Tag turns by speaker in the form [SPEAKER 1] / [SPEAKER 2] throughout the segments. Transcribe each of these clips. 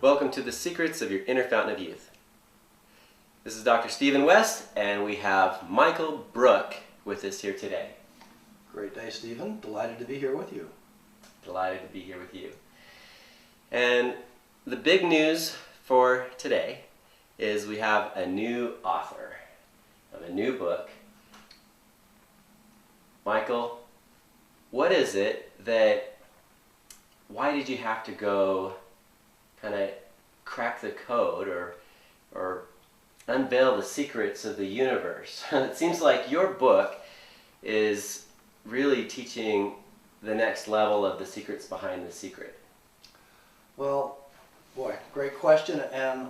[SPEAKER 1] Welcome to the Secrets of Your Inner Fountain of Youth. This is Dr. Stephen West, and we have Michael Brook with us here today.
[SPEAKER 2] Great day, Stephen. Delighted to be here with you.
[SPEAKER 1] Delighted to be here with you. And the big news for today is we have a new author of a new book. Michael, what is it why did you have to go kind of crack the code or unveil the secrets of the universe? It seems like your book is really teaching the next level of the secrets behind the secret.
[SPEAKER 2] Well, boy, great question, and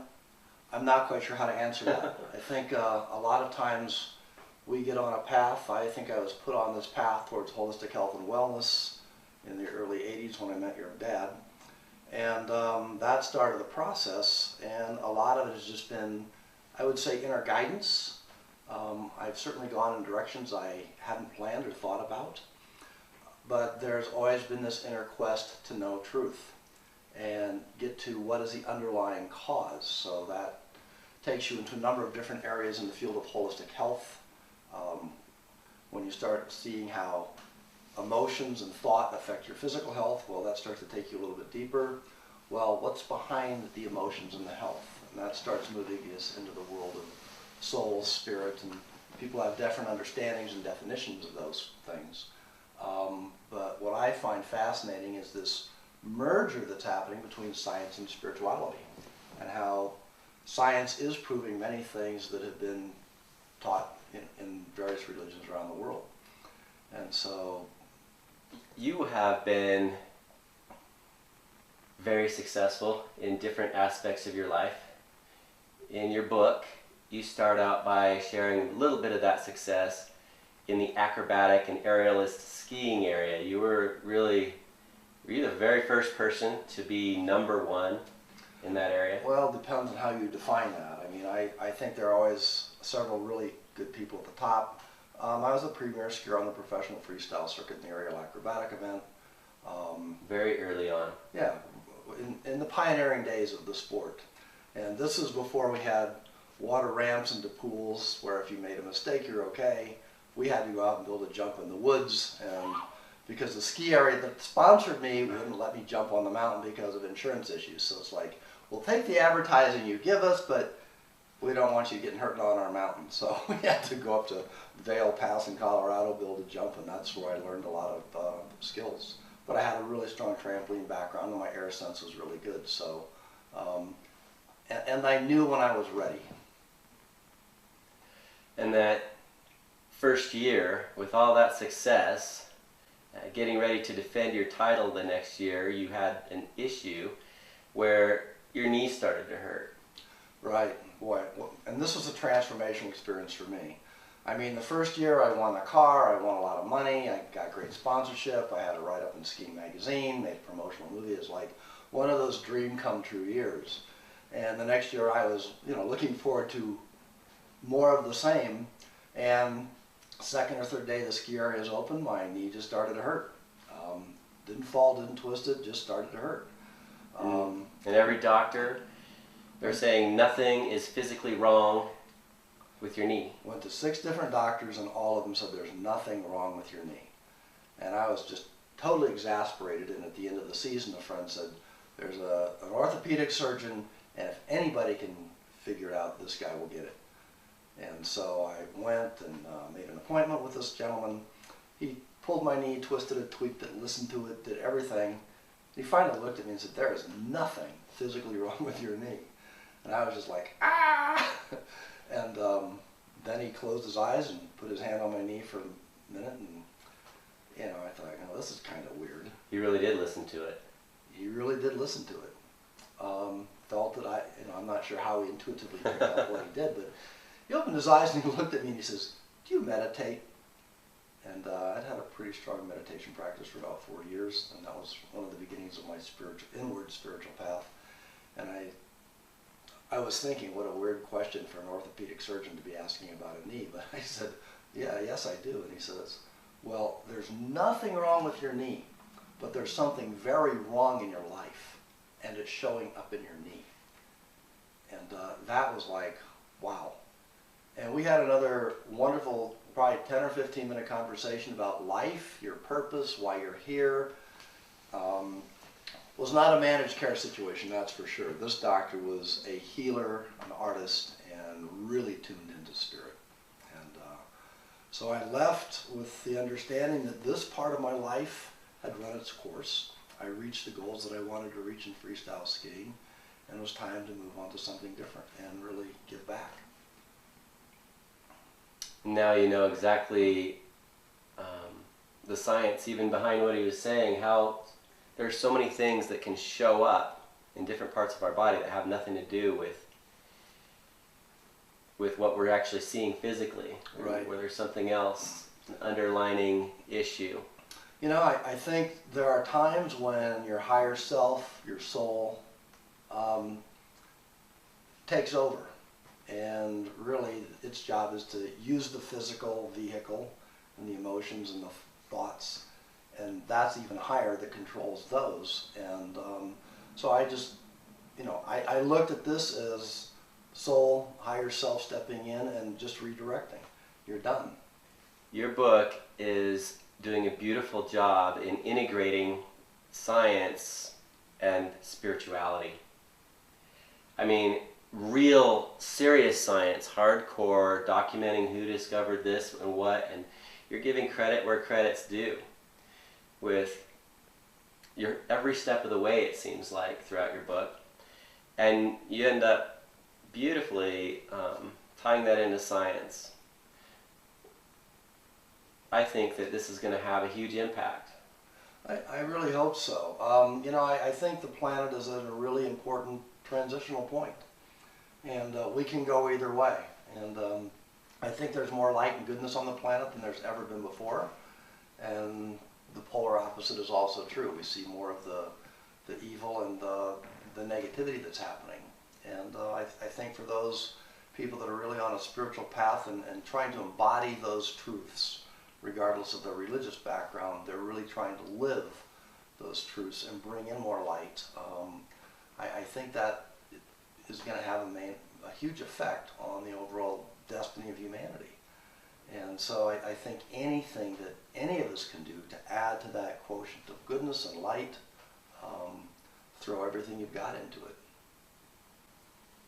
[SPEAKER 2] I'm not quite sure how to answer that. I think a lot of times we get on a path. I think I was put on this path towards holistic health and wellness in the early 80s when I met your dad. And that started the process, and a lot of it has just been, I would say, inner guidance. I've certainly gone in directions I hadn't planned or thought about, but there's always been this inner quest to know truth and get to what is the underlying cause. So that takes you into a number of different areas in the field of holistic health. When you start seeing how emotions and thought affect your physical health, well, that starts to take you a little bit deeper. Well, what's behind the emotions and the health? And that starts moving us into the world of soul, spirit, and people have different understandings and definitions of those things. But what I find fascinating is this merger that's happening between science and spirituality, and how science is proving many things that have been taught in various religions around the world. And so
[SPEAKER 1] you have been very successful in different aspects of your life. In your book, you start out by sharing a little bit of that success in the acrobatic and aerialist skiing area. You were the very first person to be #1 in that area?
[SPEAKER 2] Well, it depends on how you define that. I mean, I think there are always several really good people at the top. I was the premier skier on the professional freestyle circuit in the aerial acrobatic event.
[SPEAKER 1] Very early on.
[SPEAKER 2] Yeah, in the pioneering days of the sport. And this is before we had water ramps into pools where if you made a mistake, you're okay. We had to go out and build a jump in the woods, and because the ski area that sponsored me wouldn't let me jump on the mountain because of insurance issues. So it's like, we'll take the advertising you give us, but we don't want you getting hurt on our mountain. So we had to go up to Vail Pass in Colorado, build a jump, and that's where I learned a lot of skills. But I had a really strong trampoline background, and my air sense was really good. So, and I knew when I was ready.
[SPEAKER 1] And that first year, with all that success, getting ready to defend your title the next year, you had an issue where your knee started to hurt.
[SPEAKER 2] Right, boy, and this was a transformational experience for me. I mean, the first year I won a car, I won a lot of money, I got great sponsorship, I had a write-up in Skiing Magazine, made a promotional movie. It was like one of those dream come true years. And the next year I was, looking forward to more of the same. And second or third day the ski area is open, my knee just started to hurt. Didn't fall, didn't twist it, just started to hurt.
[SPEAKER 1] And every doctor, they're saying nothing is physically wrong with your knee.
[SPEAKER 2] Went to 6 different doctors, and all of them said there's nothing wrong with your knee. And I was just totally exasperated, and at the end of the season a friend said, there's an orthopedic surgeon, and if anybody can figure it out, this guy will get it. And so I went and made an appointment with this gentleman. He pulled my knee, twisted it, tweaked it, listened to it, did everything. He finally looked at me and said, there is nothing physically wrong with your knee. And I was just like, ah! And then he closed his eyes and put his hand on my knee for a minute, and I thought, this is kind of weird.
[SPEAKER 1] He really did listen to it.
[SPEAKER 2] He really did listen to it. Felt that I'm not sure how he intuitively picked up what he did, but he opened his eyes and he looked at me and he says, do you meditate? And I'd had a pretty strong meditation practice for about 4 years, and that was one of the beginnings of my inward spiritual path. And I was thinking, what a weird question for an orthopedic surgeon to be asking about a knee, but I said, yes I do. And he says, well, there's nothing wrong with your knee, but there's something very wrong in your life, and it's showing up in your knee. that was like, wow. And we had another wonderful, probably 10 or 15 minute conversation about life, your purpose, why you're here. Was not a managed care situation, that's for sure. This doctor was a healer, an artist, and really tuned into spirit. And so I left with the understanding that this part of my life had run its course. I reached the goals that I wanted to reach in freestyle skiing, and it was time to move on to something different and really give back.
[SPEAKER 1] Now you know exactly the science even behind what he was saying, how there's so many things that can show up in different parts of our body that have nothing to do with what we're actually seeing physically,
[SPEAKER 2] Right.
[SPEAKER 1] where there's something else, an underlining issue.
[SPEAKER 2] You know, I think there are times when your higher self, your soul, takes over. And really, its job is to use the physical vehicle and the emotions and the thoughts. And that's even higher that controls those. And so I just, I looked at this as soul, higher self stepping in and just redirecting. You're done.
[SPEAKER 1] Your book is doing a beautiful job in integrating science and spirituality. I mean, real serious science, hardcore, documenting who discovered this and what, and you're giving credit where credit's due with your every step of the way, it seems like, throughout your book. And you end up beautifully tying that into science. I think that this is going to have a huge impact.
[SPEAKER 2] I really hope so. I think the planet is at a really important transitional point. And we can go either way. And I think there's more light and goodness on the planet than there's ever been before. And the polar opposite is also true. We see more of the evil and the negativity that's happening. And I think for those people that are really on a spiritual path and trying to embody those truths, regardless of their religious background, they're really trying to live those truths and bring in more light. I think that is going to have a huge effect on the overall destiny of humanity. And so I think anything that any of us can do to add to that quotient of goodness and light, throw everything you've got into it.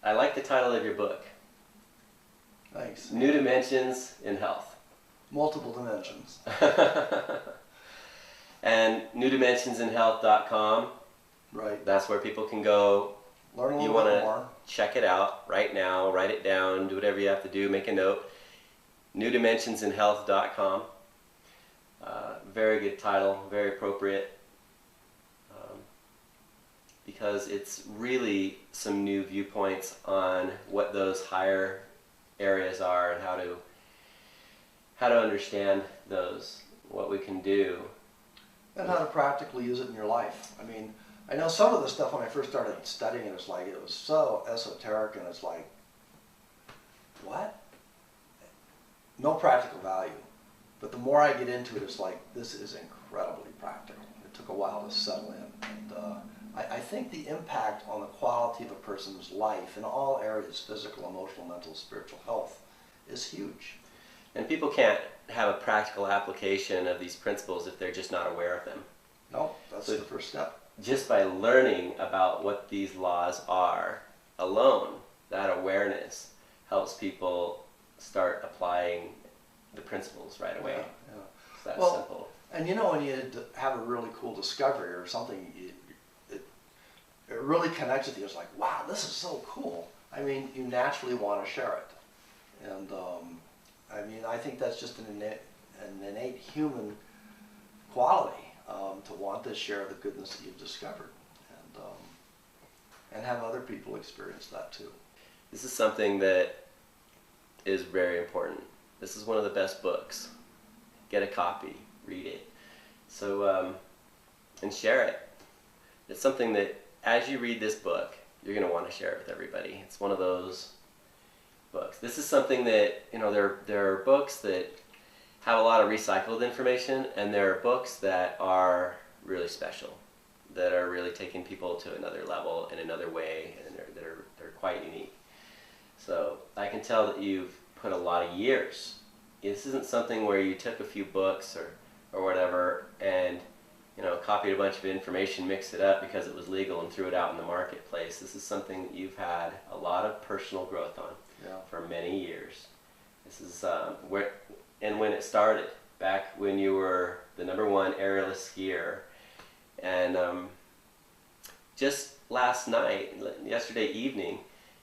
[SPEAKER 1] I like the title of your book.
[SPEAKER 2] Thanks.
[SPEAKER 1] New Dimensions in Health.
[SPEAKER 2] Multiple dimensions.
[SPEAKER 1] And newdimensionsinhealth.com.
[SPEAKER 2] Right.
[SPEAKER 1] That's where people can go.
[SPEAKER 2] Learn a
[SPEAKER 1] You
[SPEAKER 2] little
[SPEAKER 1] want
[SPEAKER 2] bit
[SPEAKER 1] to
[SPEAKER 2] more.
[SPEAKER 1] check it out right now, write it down, do whatever you have to do, make a note. newdimensionsinhealth.com. Very good title, very appropriate, because it's really some new viewpoints on what those higher areas are and how to understand those, what we can do.
[SPEAKER 2] And how to practically use it in your life. I mean, I know some of the stuff when I first started studying it, it's like, it was so esoteric and it's like, what? No practical value. But the more I get into it, it's like, this is incredibly practical. It took a while to settle in. And I think the impact on the quality of a person's life in all areas, physical, emotional, mental, spiritual health, is huge.
[SPEAKER 1] And people can't have a practical application of these principles if they're just not aware of them.
[SPEAKER 2] No, that's the first step.
[SPEAKER 1] Just by learning about what these laws are alone, that awareness helps people start applying the principles right away.
[SPEAKER 2] Yeah.
[SPEAKER 1] It's that
[SPEAKER 2] Well,
[SPEAKER 1] simple.
[SPEAKER 2] And when you have a really cool discovery or something, it really connects with you. It's like, wow, this is so cool. I mean, you naturally want to share it. And I think that's just an innate human quality, to want to share the goodness that you've discovered and have other people experience that too.
[SPEAKER 1] This is something that is very important. This is one of the best books. Get a copy, read it. So, and share it. It's something that as you read this book, you're going to want to share it with everybody. It's one of those books. This is something that, there are books that have a lot of recycled information, and there are books that are really special, that are really taking people to another level in another way, and they're quite unique. I can tell that you've put a lot of years. This isn't something where you took a few books or whatever and copied a bunch of information, mixed it up because it was legal and threw it out in the marketplace. This is something that you've had a lot of personal growth on for many years. This is when it started, back when you were the #1 aerialist skier. And just last night, yesterday evening,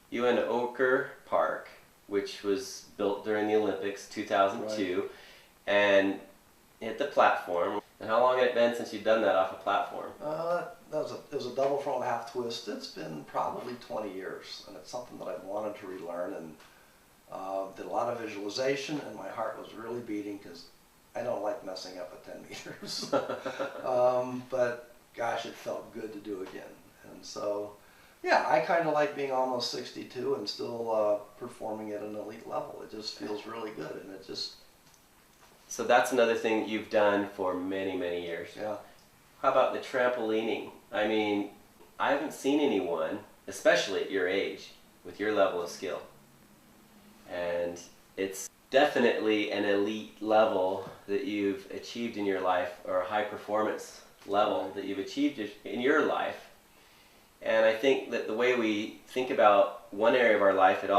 [SPEAKER 1] you went to Oker Park, which was built during the Olympics, 2002,
[SPEAKER 2] Right.
[SPEAKER 1] and hit the platform. And how long had it been since you'd done that off a platform?
[SPEAKER 2] It was a double front half twist. It's been probably 20 years, and it's something that I've wanted to relearn, and did a lot of visualization, and my heart was really beating because I don't like messing up at 10 meters. But gosh, it felt good to do again. And so, yeah, I kind of like being almost 62 and still performing at an elite level. It just feels really good, and it just...
[SPEAKER 1] So that's another thing that you've done for many, many years.
[SPEAKER 2] Yeah.
[SPEAKER 1] How about the trampolining? I mean, I haven't seen anyone, especially at your age, with your level of skill. And it's definitely an elite level that you've achieved in your life, or a high performance level that you've achieved in your life. And I think that the way we think about one area of our life, it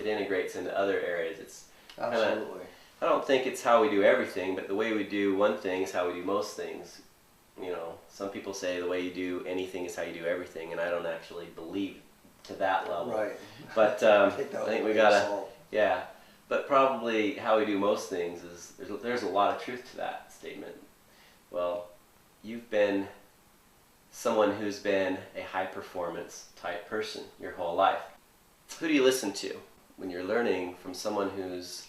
[SPEAKER 1] integrates into other areas. It's
[SPEAKER 2] Absolutely.
[SPEAKER 1] I don't think it's how we do everything, but the way we do one thing is how we do most things. Some people say the way you do anything is how you do everything, and I don't actually believe to that level.
[SPEAKER 2] Right.
[SPEAKER 1] But I think we gotta, yeah. But probably how we do most things is, there's a lot of truth to that statement. Well, you've been someone who's been a high performance type person your whole life. Who do you listen to when you're learning from someone who's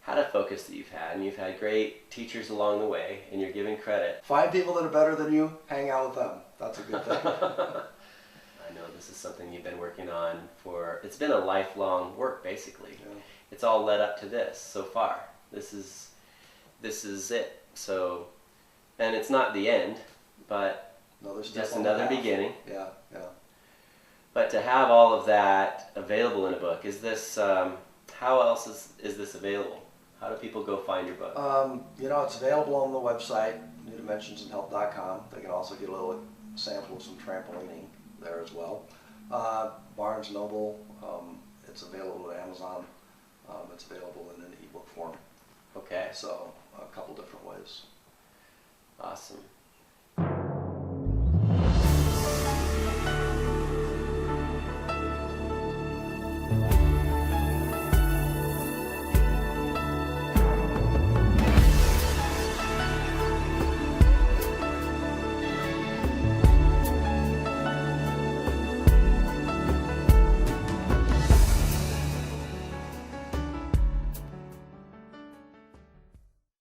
[SPEAKER 1] had a focus that you've had, and you've had great teachers along the way, and you're giving credit?
[SPEAKER 2] 5 people that are better than you, hang out with them. That's a good thing.
[SPEAKER 1] I know this is something you've been working on it's been a lifelong work, basically.
[SPEAKER 2] Yeah.
[SPEAKER 1] It's all led up to this so far. This is it. So, and it's not the end, but just another beginning.
[SPEAKER 2] Yeah, yeah.
[SPEAKER 1] But to have all of that available in a book, how else is this available? How do people go find your book?
[SPEAKER 2] It's available on the website, newdimensionsandhealth.com. They can also get a little sample of some trampolining there as well. Barnes & Noble, it's available at Amazon. It's available in an ebook form.
[SPEAKER 1] Okay.
[SPEAKER 2] So a couple different ways.
[SPEAKER 1] Awesome.